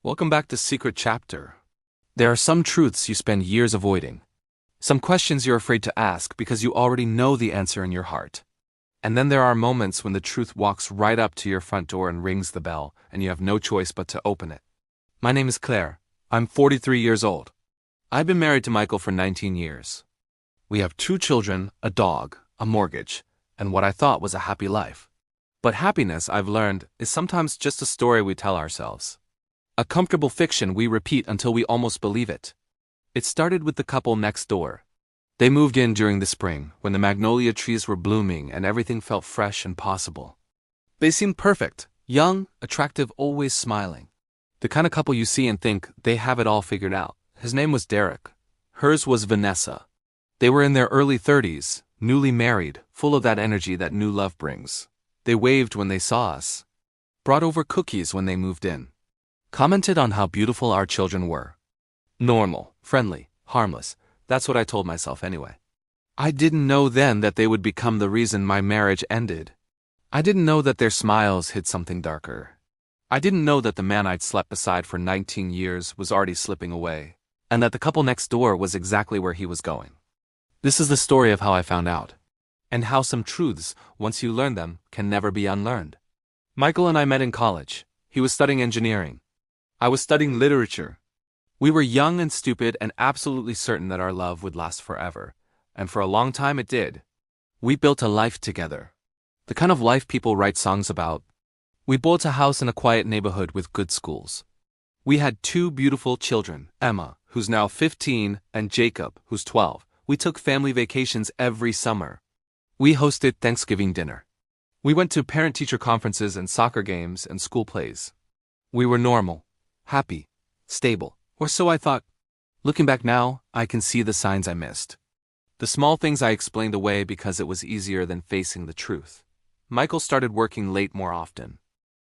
Welcome back to Secret Chapter. There are some truths you spend years avoiding. Some questions you're afraid to ask because you already know the answer in your heart. And then there are moments when the truth walks right up to your front door and rings the bell, and you have no choice but to open it. My name is Claire. I'm 43 years old. I've been married to Michael for 19 years. We have 2 children, a dog, a mortgage, and what I thought was a happy life. But happiness, I've learned, is sometimes just a story we tell ourselves. A comfortable fiction we repeat until we almost believe it. It started with the couple next door. They moved in during the spring, when the magnolia trees were blooming and everything felt fresh and possible. They seemed perfect, young, attractive, always smiling. The kind of couple you see and think they have it all figured out. His name was Derek. Hers was Vanessa. They were in their early 30s, newly married, full of that energy that new love brings. They waved when they saw us. Brought over cookies when they moved in. Commented on how beautiful our children were. Normal, friendly, harmless. That's what I told myself anyway. I didn't know then that they would become the reason my marriage ended. I didn't know that their smiles hid something darker. I didn't know that the man I'd slept beside for 19 years was already slipping away, and that the couple next door was exactly where he was going. This is the story of how I found out, and how some truths, once you learn them, can never be unlearned. Michael and I met in college. He was studying engineering. I was studying literature. We were young and stupid and absolutely certain that our love would last forever, and for a long time it did. We built a life together. The kind of life people write songs about. We built a house in a quiet neighborhood with good schools. We had 2 beautiful children, Emma, who's now 15, and Jacob, who's 12. We took family vacations every summer. We hosted Thanksgiving dinner. We went to parent-teacher conferences and soccer games and school plays. We were normal, happy, stable, or so I thought. Looking back now, I can see the signs I missed. The small things I explained away because it was easier than facing the truth. Michael started working late more often.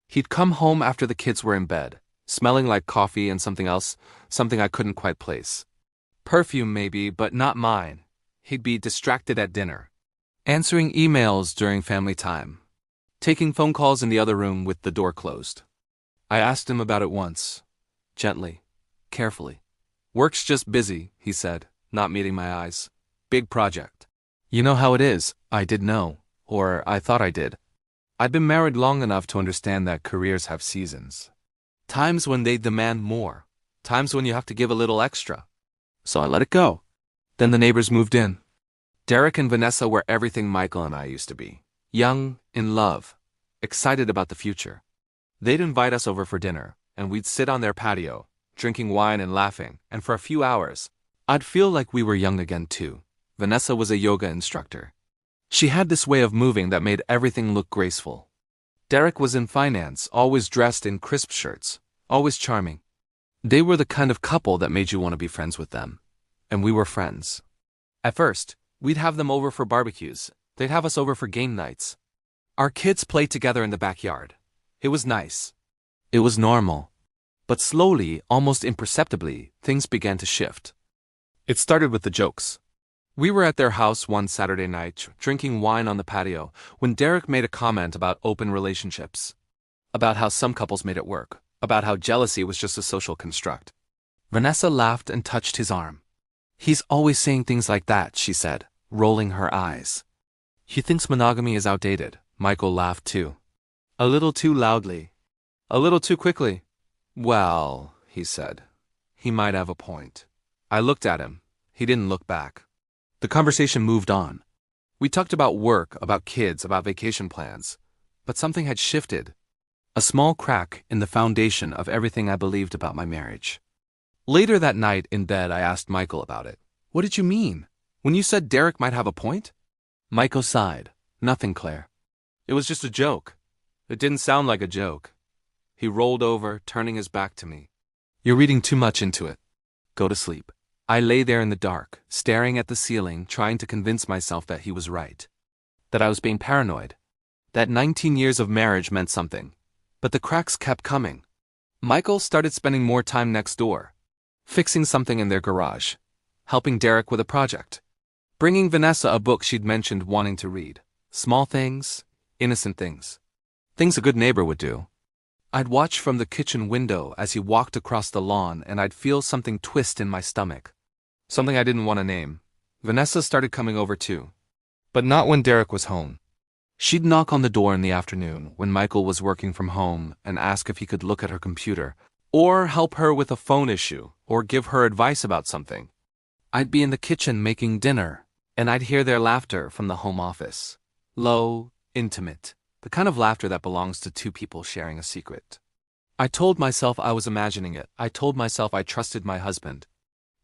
He'd come home after the kids were in bed, smelling like coffee and something else, something I couldn't quite place. Perfume maybe, but not mine. He'd be distracted at dinner, answering emails during family time, taking phone calls in the other room with the door closed. I asked him about it once, gently, carefully. Work's just busy, he said, not meeting my eyes. Big project. You know how it is, I did know, or I thought I did. I'd been married long enough to understand that careers have seasons. Times when they demand more, times when you have to give a little extra. So I let it go. Then the neighbors moved in. Derek and Vanessa were everything Michael and I used to be. Young, in love, excited about the future. They'd invite us over for dinner, and we'd sit on their patio, drinking wine and laughing, and for a few hours, I'd feel like we were young again too. Vanessa was a yoga instructor. She had this way of moving that made everything look graceful. Derek was in finance, always dressed in crisp shirts, always charming. They were the kind of couple that made you want to be friends with them. And we were friends. At first, we'd have them over for barbecues. They'd have us over for game nights. Our kids played together in the backyard. It was nice. It was normal. But slowly, almost imperceptibly, things began to shift. It started with the jokes. We were at their house one Saturday night, drinking wine on the patio, when Derek made a comment about open relationships. About how some couples made it work. About how jealousy was just a social construct. Vanessa laughed and touched his arm. He's always saying things like that, she said, rolling her eyes. He thinks monogamy is outdated. Michael laughed too. A little too loudly. A little too quickly. Well, he said. He might have a point. I looked at him. He didn't look back. The conversation moved on. We talked about work, about kids, about vacation plans. But something had shifted. A small crack in the foundation of everything I believed about my marriage. Later that night in bed, I asked Michael about it. What did you mean? When you said Derek might have a point? Michael sighed. Nothing, Claire. It was just a joke. It didn't sound like a joke. He rolled over, turning his back to me. You're reading too much into it. Go to sleep. I lay there in the dark, staring at the ceiling, trying to convince myself that he was right. That I was being paranoid. That 19 years of marriage meant something. But the cracks kept coming. Michael started spending more time next door. Fixing something in their garage. Helping Derek with a project. Bringing Vanessa a book she'd mentioned wanting to read. Small things, innocent things. Things a good neighbor would do. I'd watch from the kitchen window as he walked across the lawn, and I'd feel something twist in my stomach. Something I didn't want to name. Vanessa started coming over too. But not when Derek was home. She'd knock on the door in the afternoon when Michael was working from home and ask if he could look at her computer, or help her with a phone issue, or give her advice about something. I'd be in the kitchen making dinner, and I'd hear their laughter from the home office. Low, intimate, the kind of laughter that belongs to two people sharing a secret. I told myself I was imagining it. I told myself I trusted my husband.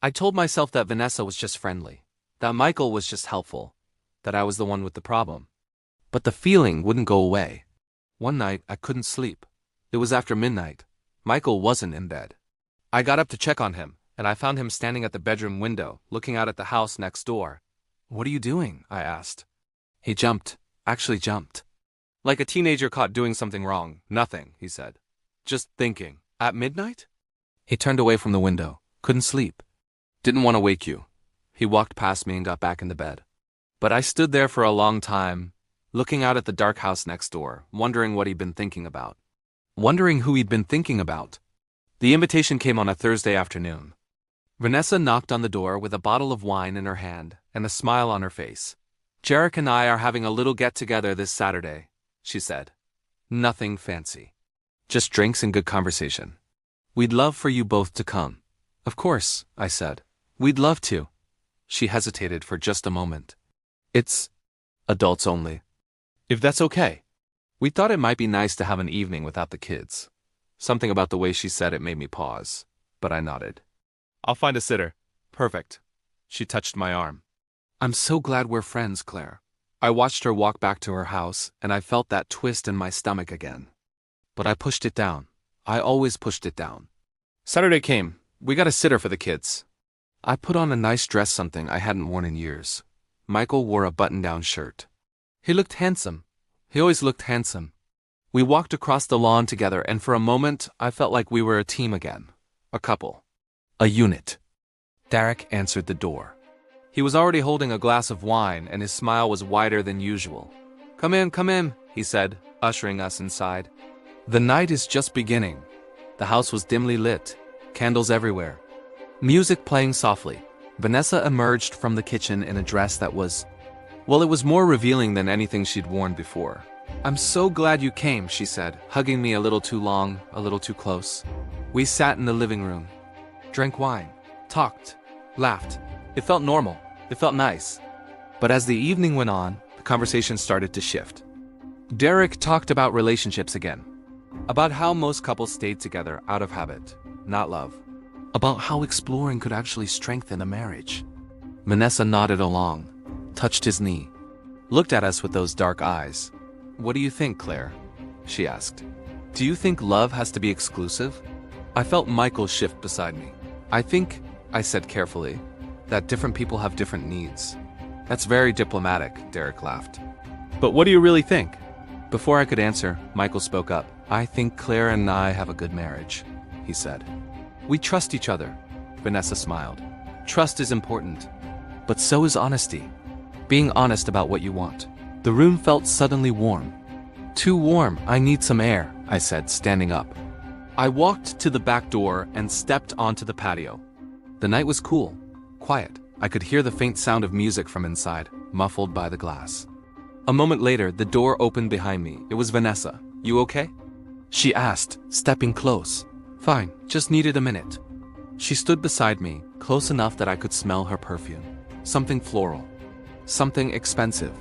I told myself that Vanessa was just friendly, that Michael was just helpful, that I was the one with the problem. But the feeling wouldn't go away. One night, I couldn't sleep. It was after midnight. Michael wasn't in bed. I got up to check on him, and I found him standing at the bedroom window, looking out at the house next door. "What are you doing?" I asked. He jumped. Actually jumped. Like a teenager caught doing something wrong. "Nothing," he said. "Just thinking." "At midnight?" He turned away from the window. "Couldn't sleep. Didn't want to wake you." He walked past me and got back into bed. But I stood there for a long time, looking out at the dark house next door, wondering what he'd been thinking about. Wondering who he'd been thinking about. The invitation came on a Thursday afternoon. Vanessa knocked on the door with a bottle of wine in her hand and a smile on her face. "Jarek and I are having a little get-together this Saturday," she said. "Nothing fancy. Just drinks and good conversation. We'd love for you both to come." "Of course," I said. "We'd love to." She hesitated for just a moment. "It's adults only. If that's okay." We thought it might be nice to have an evening without the kids. Something about the way she said it made me pause, but I nodded. "I'll find a sitter." "Perfect." She touched my arm. "I'm so glad we're friends, Claire." I watched her walk back to her house, and I felt that twist in my stomach again. But I pushed it down. I always pushed it down. Saturday came. We got a sitter for the kids. I put on a nice dress, something I hadn't worn in years. Michael wore a button-down shirt. He looked handsome. He always looked handsome. We walked across the lawn together, and for a moment, I felt like we were a team again. A couple. A unit. Derek answered the door. He was already holding a glass of wine, and his smile was wider than usual. Come in," he said, ushering us inside. The night is just beginning. The house was dimly lit, candles everywhere. Music playing softly. Vanessa emerged from the kitchen in a dress that was, well, it was more revealing than anything she'd worn before. "I'm so glad you came," she said, hugging me a little too long, a little too close. We sat in the living room, drank wine, talked, laughed. It felt normal. It felt nice. But as the evening went on, the conversation started to shift. Derek talked about relationships again. About how most couples stayed together out of habit, not love. About how exploring could actually strengthen a marriage. Vanessa nodded along, touched his knee, looked at us with those dark eyes. "What do you think, Claire?" she asked. "Do you think love has to be exclusive?" I felt Michael shift beside me. "I think," I said carefully, "that different people have different needs." "That's very diplomatic," Derek laughed. "But what do you really think?" Before I could answer, Michael spoke up. "I think Claire and I have a good marriage," he said. "We trust each other," Vanessa smiled. "Trust is important, but so is honesty. Being honest about what you want." The room felt suddenly warm. "Too warm, I need some air," I said, standing up. I walked to the back door and stepped onto the patio. The night was cool, quiet. I could hear the faint sound of music from inside, muffled by the glass. A moment later, the door opened behind me. It was Vanessa. "You okay?" she asked, stepping close. "Fine, just needed a minute." She stood beside me, close enough that I could smell her perfume. Something floral. Something expensive.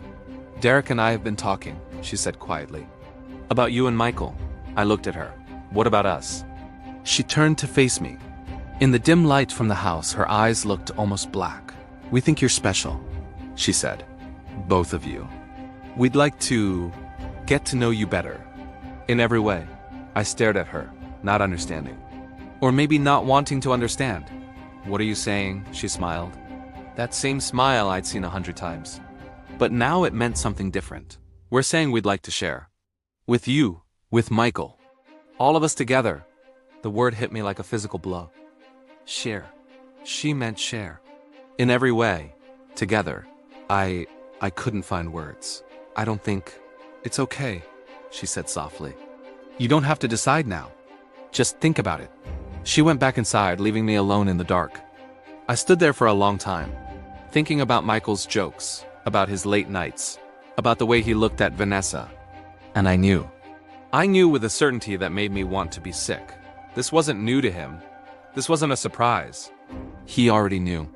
"Derek and I have been talking," she said quietly. "About you and Michael." I looked at her. "What about us?" She turned to face me. In the dim light from the house, her eyes looked almost black. "We think you're special," she said. "Both of you. We'd like to get to know you better. In every way." I stared at her, not understanding. Or maybe not wanting to understand. "What are you saying?" she smiled. That same smile I'd seen 100 times. But now it meant something different. "We're saying we'd like to share. With you, with Michael. All of us together." The word hit me like a physical blow. Share. She meant share. In every way. Together. I couldn't find words. "I don't think..." "It's okay," she said softly. You don't have to decide now. Just think about it. She went back inside, leaving me alone in the dark. I stood there for a long time, thinking about Michael's jokes, about his late nights, about the way he looked at Vanessa. And I knew. I knew with a certainty that made me want to be sick. This wasn't new to him. This wasn't a surprise. He already knew.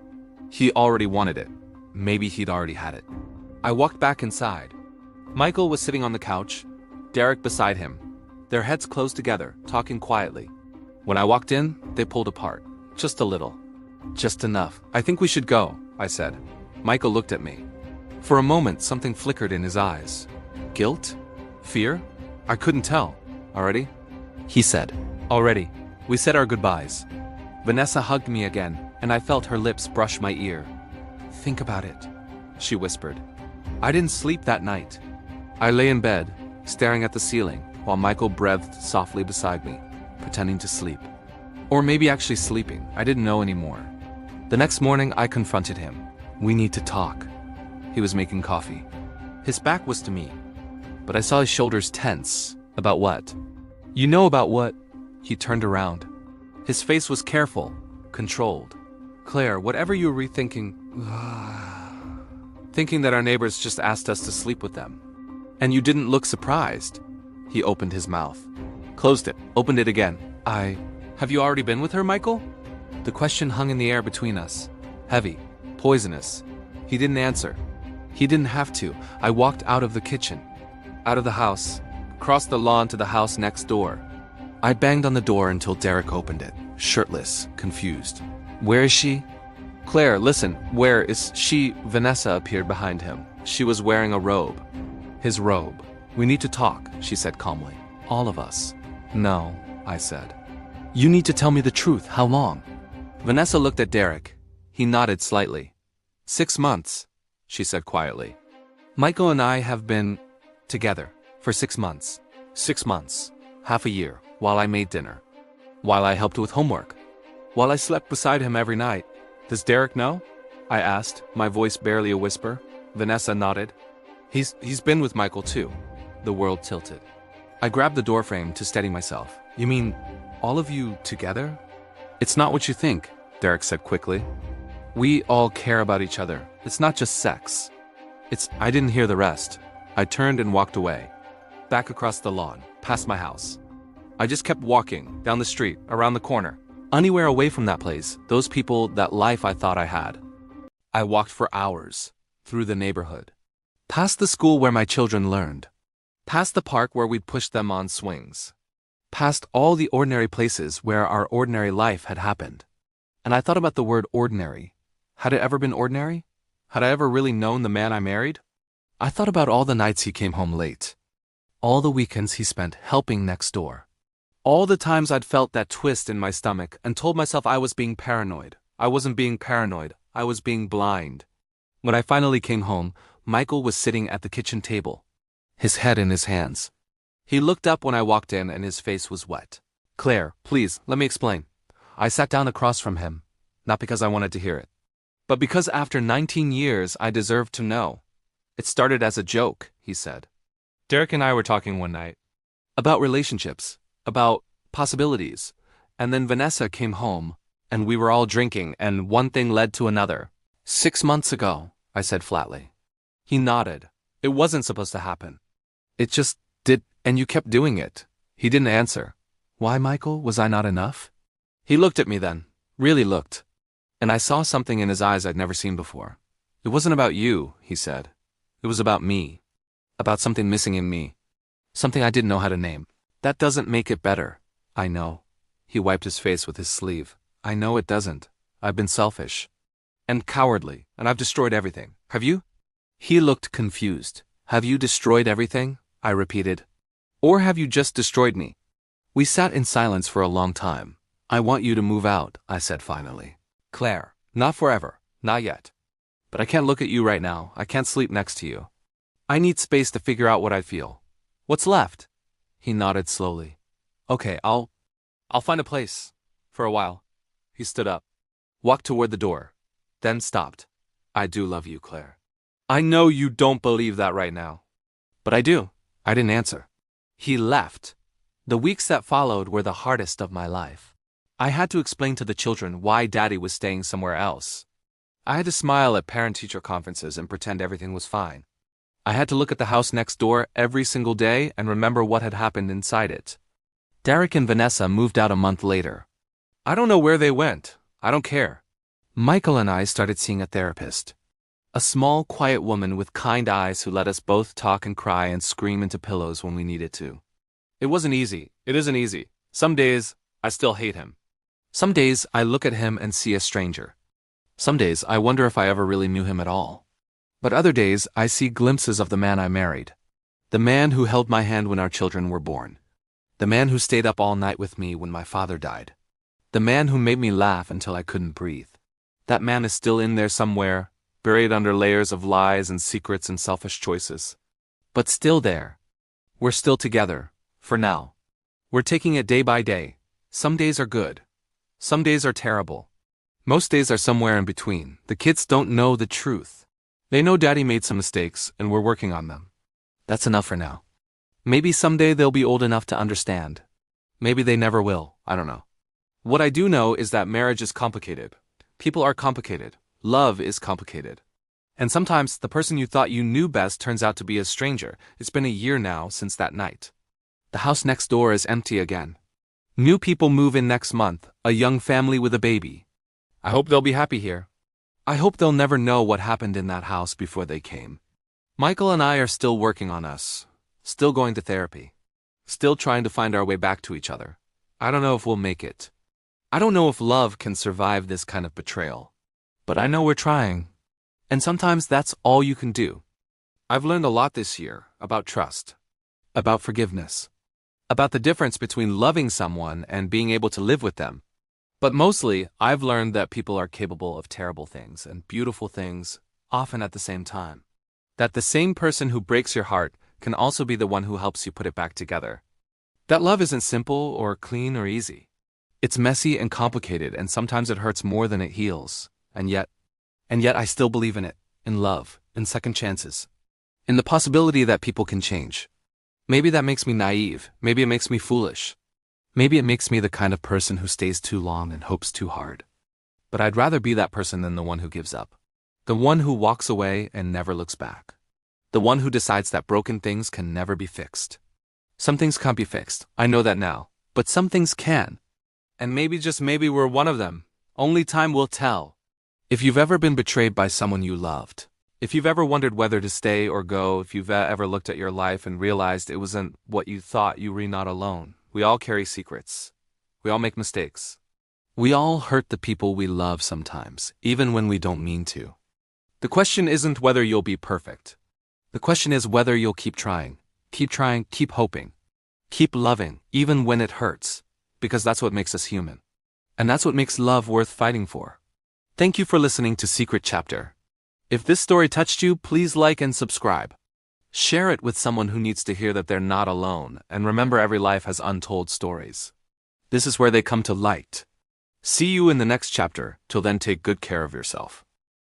He already wanted it. Maybe he'd already had it. I walked back inside. Michael was sitting on the couch, Derek beside him, their heads close together, talking quietly. When I walked in, they pulled apart. Just a little. Just enough. I think we should go, I said. Michael looked at me. For a moment, something flickered in his eyes. Guilt? Fear? I couldn't tell. Already? He said. Already. We said our goodbyes. Vanessa hugged me again, and I felt her lips brush my ear. Think about it, she whispered. I didn't sleep that night. I lay in bed, staring at the ceiling, while Michael breathed softly beside me, pretending to sleep. Or maybe actually sleeping, I didn't know anymore. The next morning, I confronted him. We need to talk. He was making coffee. His back was to me, but I saw his shoulders tense. About what? You know about what? He turned around. His face was careful, controlled. Claire, whatever you were rethinking... Thinking that our neighbors just asked us to sleep with them. And you didn't look surprised. He opened his mouth. Closed it, opened it again. Have you already been with her, Michael? The question hung in the air between us. Heavy, poisonous. He didn't answer. He didn't have to. I walked out of the kitchen, out of the house, crossed the lawn to the house next door. I banged on the door until Derek opened it, shirtless, confused. Where is she? Claire, listen, where is she? Vanessa appeared behind him. She was wearing a robe. His robe. We need to talk, she said calmly. All of us. No, I said. You need to tell me the truth. How long? Vanessa looked at Derek. He nodded slightly. 6 months, she said quietly. Michael and I have been together for 6 months. 6 months. Half a year, while I made dinner. While I helped with homework. While I slept beside him every night. Does Derek know? I asked, my voice barely a whisper. Vanessa nodded. He's been with Michael too. The world tilted. I grabbed the doorframe to steady myself. You mean, all of you together? It's not what you think, Derek said quickly. We all care about each other. It's not just sex. I didn't hear the rest. I turned and walked away. Back across the lawn, past my house. I just kept walking, down the street, around the corner. Anywhere away from that place, those people, that life I thought I had. I walked for hours, through the neighborhood. Past the school where my children learned. Past the park where we'd pushed them on swings. Past all the ordinary places where our ordinary life had happened. And I thought about the word ordinary. Had it ever been ordinary? Had I ever really known the man I married? I thought about all the nights he came home late. All the weekends he spent helping next door. All the times I'd felt that twist in my stomach and told myself I was being paranoid. I wasn't being paranoid. I was being blind. When I finally came home, Michael was sitting at the kitchen table, his head in his hands. He looked up when I walked in and his face was wet. Claire, please, let me explain. I sat down across from him, not because I wanted to hear it, but because after 19 years I deserved to know. It started as a joke, he said. Derek and I were talking one night. About relationships, about possibilities. And then Vanessa came home, and we were all drinking, and one thing led to another. 6 months ago, I said flatly. He nodded. It wasn't supposed to happen. It just did, and you kept doing it. He didn't answer. Why, Michael? Was I not enough? He looked at me then, really looked. And I saw something in his eyes I'd never seen before. It wasn't about you, he said. It was about me. About something missing in me. Something I didn't know how to name. That doesn't make it better. I know. He wiped his face with his sleeve. I know it doesn't. I've been selfish. And cowardly, and I've destroyed everything. Have you? He looked confused. Have you destroyed everything? I repeated. Or have you just destroyed me? We sat in silence for a long time. I want you to move out, I said finally. Claire, not forever, not yet. But I can't look at you right now. I can't sleep next to you. I need space to figure out what I feel. What's left? He nodded slowly. Okay, I'll find a place. For a while. He stood up. Walked toward the door. Then stopped. I do love you, Claire. I know you don't believe that right now. But I do. I didn't answer. He left. The weeks that followed were the hardest of my life. I had to explain to the children why Daddy was staying somewhere else. I had to smile at parent-teacher conferences and pretend everything was fine. I had to look at the house next door every single day and remember what had happened inside it. Derek and Vanessa moved out a month later. I don't know where they went. I don't care. Michael and I started seeing a therapist. A small, quiet woman with kind eyes who let us both talk and cry and scream into pillows when we needed to. It wasn't easy. It isn't easy. Some days, I still hate him. Some days, I look at him and see a stranger. Some days, I wonder if I ever really knew him at all. But other days, I see glimpses of the man I married. The man who held my hand when our children were born. The man who stayed up all night with me when my father died. The man who made me laugh until I couldn't breathe. That man is still in there somewhere, buried under layers of lies and secrets and selfish choices. But still there. We're still together, for now. We're taking it day by day. Some days are good. Some days are terrible. Most days are somewhere in between. The kids don't know the truth. They know Daddy made some mistakes, and we're working on them. That's enough for now. Maybe someday they'll be old enough to understand. Maybe they never will, I don't know. What I do know is that marriage is complicated. People are complicated. Love is complicated. And sometimes the person you thought you knew best turns out to be a stranger. It's been a year now since that night. The house next door is empty again. New people move in next month, a young family with a baby. I hope they'll be happy here. I hope they'll never know what happened in that house before they came. Michael and I are still working on us. Still going to therapy. Still trying to find our way back to each other. I don't know if we'll make it. I don't know if love can survive this kind of betrayal. But I know we're trying. And sometimes that's all you can do. I've learned a lot this year about trust. About forgiveness. About the difference between loving someone and being able to live with them. But mostly, I've learned that people are capable of terrible things and beautiful things, often at the same time. That the same person who breaks your heart can also be the one who helps you put it back together. That love isn't simple or clean or easy. It's messy and complicated, and sometimes it hurts more than it heals. And yet I still believe in it, in love, in second chances. In the possibility that people can change. Maybe that makes me naive, maybe it makes me foolish. Maybe it makes me the kind of person who stays too long and hopes too hard. But I'd rather be that person than the one who gives up. The one who walks away and never looks back. The one who decides that broken things can never be fixed. Some things can't be fixed, I know that now, but some things can. And maybe just maybe we're one of them. Only time will tell. If you've ever been betrayed by someone you loved, if you've ever wondered whether to stay or go, if you've ever looked at your life and realized it wasn't what you thought, you were not alone. We all carry secrets. We all make mistakes. We all hurt the people we love sometimes, even when we don't mean to. The question isn't whether you'll be perfect. The question is whether you'll keep trying, keep hoping, keep loving, even when it hurts, because that's what makes us human. And that's what makes love worth fighting for. Thank you for listening to Secret Chapter. If this story touched you, please like and subscribe. Share it with someone who needs to hear that they're not alone, and remember every life has untold stories. This is where they come to light. See you in the next chapter. Till then, take good care of yourself.